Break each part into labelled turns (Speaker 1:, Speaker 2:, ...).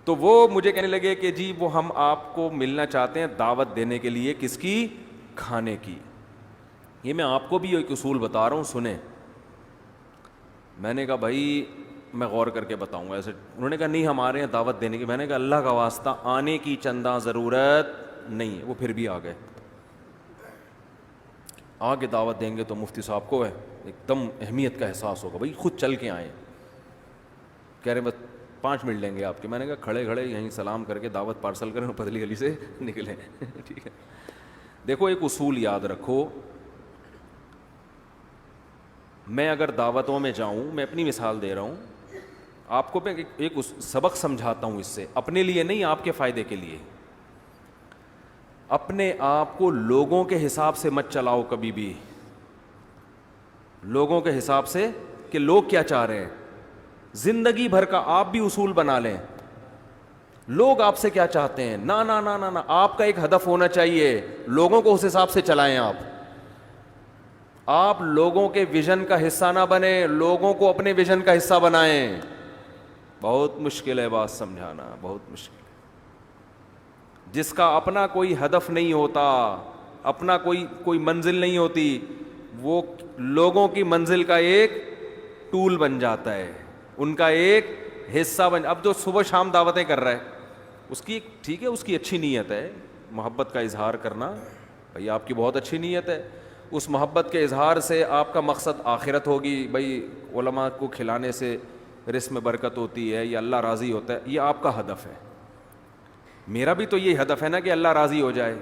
Speaker 1: تو وہ مجھے کہنے لگے کہ جی وہ ہم آپ کو ملنا چاہتے ہیں دعوت دینے کے لیے. کس کی؟ کھانے کی. یہ میں آپ کو بھی ایک اصول بتا رہا ہوں, سنیں. میں نے کہا بھائی میں غور کر کے بتاؤں گا ایسے. انہوں نے کہا نہیں ہمارے یہاں دعوت دینے کی. میں نے کہا اللہ کا واسطہ آنے کی چندہ ضرورت نہیں ہے. وہ پھر بھی آ گئے. آگے دعوت دیں گے تو مفتی صاحب کو ہے ایک دم اہمیت کا احساس ہوگا, بھائی خود چل کے آئیں. کہہ رہے ہیں بس 5 منٹ لیں گے آپ کے. میں نے کہا کھڑے کھڑے یہیں سلام کر کے دعوت پارسل کریں اور پتلی گلی سے نکلیں. ٹھیک ہے. دیکھو ایک اصول یاد رکھو, میں اگر دعوتوں میں جاؤں, میں اپنی مثال دے رہا ہوں آپ کو, میں ایک سبق سمجھاتا ہوں اس سے, اپنے لیے نہیں آپ کے فائدے کے لیے. اپنے آپ کو لوگوں کے حساب سے مت چلاؤ کبھی بھی, لوگوں کے حساب سے کہ لوگ کیا چاہ رہے ہیں. زندگی بھر کا آپ بھی اصول بنا لیں, لوگ آپ سے کیا چاہتے ہیں. نہ نہ نہ نہ, آپ کا ایک ہدف ہونا چاہیے, لوگوں کو اس حساب سے چلائیں. آپ لوگوں کے ویژن کا حصہ نہ بنیں, لوگوں کو اپنے ویژن کا حصہ بنائیں. بہت مشکل ہے بات سمجھانا, بہت مشکل. جس کا اپنا کوئی ہدف نہیں ہوتا, اپنا کوئی منزل نہیں ہوتی, وہ لوگوں کی منزل کا ایک ٹول بن جاتا ہے, ان کا ایک حصہ بن. اب جو صبح شام دعوتیں کر رہا ہے اس کی ٹھیک ہے, اس کی اچھی نیت ہے, محبت کا اظہار کرنا بھائی آپ کی بہت اچھی نیت ہے. اس محبت کے اظہار سے آپ کا مقصد آخرت ہوگی, بھائی علماء کو کھلانے سے رزق میں برکت ہوتی ہے یا اللہ راضی ہوتا ہے, یہ آپ کا ہدف ہے. میرا بھی تو یہ ہدف ہے نا کہ اللہ راضی ہو جائے.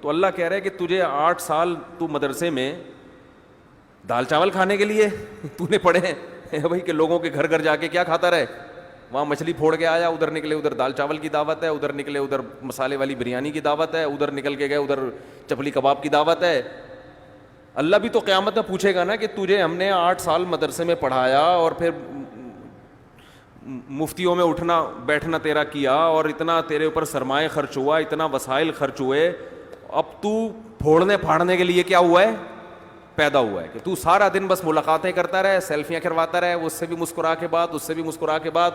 Speaker 1: تو اللہ کہہ رہا ہے کہ تجھے 8 سال تو مدرسے میں دال چاول کھانے کے لیے تو نے پڑھے ہیں بھائی, کہ لوگوں کے گھر گھر جا کے کیا کھاتا رہے, وہاں مچھلی پھوڑ کے آیا, ادھر نکلے ادھر دال چاول کی دعوت ہے, ادھر نکلے ادھر مسالے والی بریانی کی دعوت ہے, ادھر نکل کے گئے ادھر چپلی کباب کی دعوت ہے. اللہ بھی تو قیامت میں پوچھے گا نا کہ تجھے ہم نے 8 سال مدرسے میں پڑھایا اور پھر مفتیوں میں اٹھنا بیٹھنا تیرا کیا, اور اتنا تیرے اوپر سرمایہ خرچ ہوا, اتنا وسائل خرچ ہوئے, اب تو پھوڑنے پھاڑنے کے لیے کیا ہوا ہے, پیدا ہوا ہے کہ تو سارا دن بس ملاقاتیں کرتا رہے, سیلفیاں کرواتا رہے, اس سے بھی مسکرا کے بعد, اس سے بھی مسکرا کے بعد,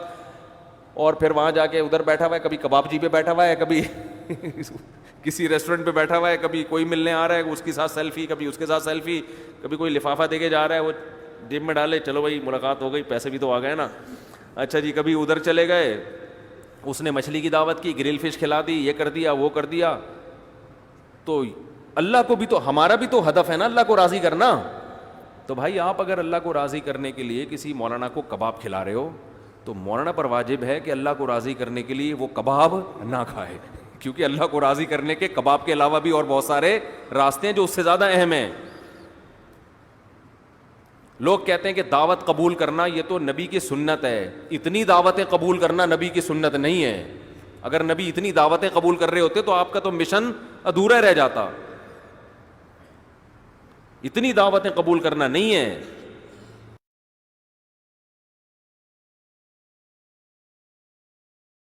Speaker 1: اور پھر وہاں جا کے ادھر بیٹھا ہوا ہے, کبھی کباب جی پہ بیٹھا ہوا ہے, کبھی کسی ریسٹورنٹ پہ بیٹھا ہوا ہے, کبھی کوئی ملنے آ رہا ہے اس کے ساتھ سیلفی, کبھی اس کے ساتھ سیلفی, کبھی کوئی لفافہ دے کے جا رہا ہے, وہ جیب میں ڈالے, چلو بھائی ملاقات ہو گئی, پیسے بھی تو آ گئے نا. اچھا جی, کبھی ادھر چلے گئے, اس نے مچھلی کی دعوت کی, گرل فش کھلا دی, یہ کر دیا وہ کر دیا. تو اللہ کو بھی تو, ہمارا بھی تو ہدف ہے نا اللہ کو راضی کرنا. تو بھائی آپ اگر اللہ کو راضی کرنے کے لیے کسی مولانا کو کباب کھلا رہے ہو تو مولانا پر واجب ہے کہ اللہ کو راضی کرنے کے لیے وہ کباب نہ کھائے, کیونکہ اللہ کو راضی کرنے کے کباب کے علاوہ بھی اور بہت سارے راستے ہیں جو اس سے زیادہ اہم ہیں. لوگ کہتے ہیں کہ دعوت قبول کرنا یہ تو نبی کی سنت ہے, اتنی دعوتیں قبول کرنا نبی کی سنت نہیں ہے. اگر نبی اتنی دعوتیں قبول کر رہے ہوتے تو آپ کا تو مشن ادھورا رہ جاتا. اتنی دعوتیں قبول کرنا نہیں ہے.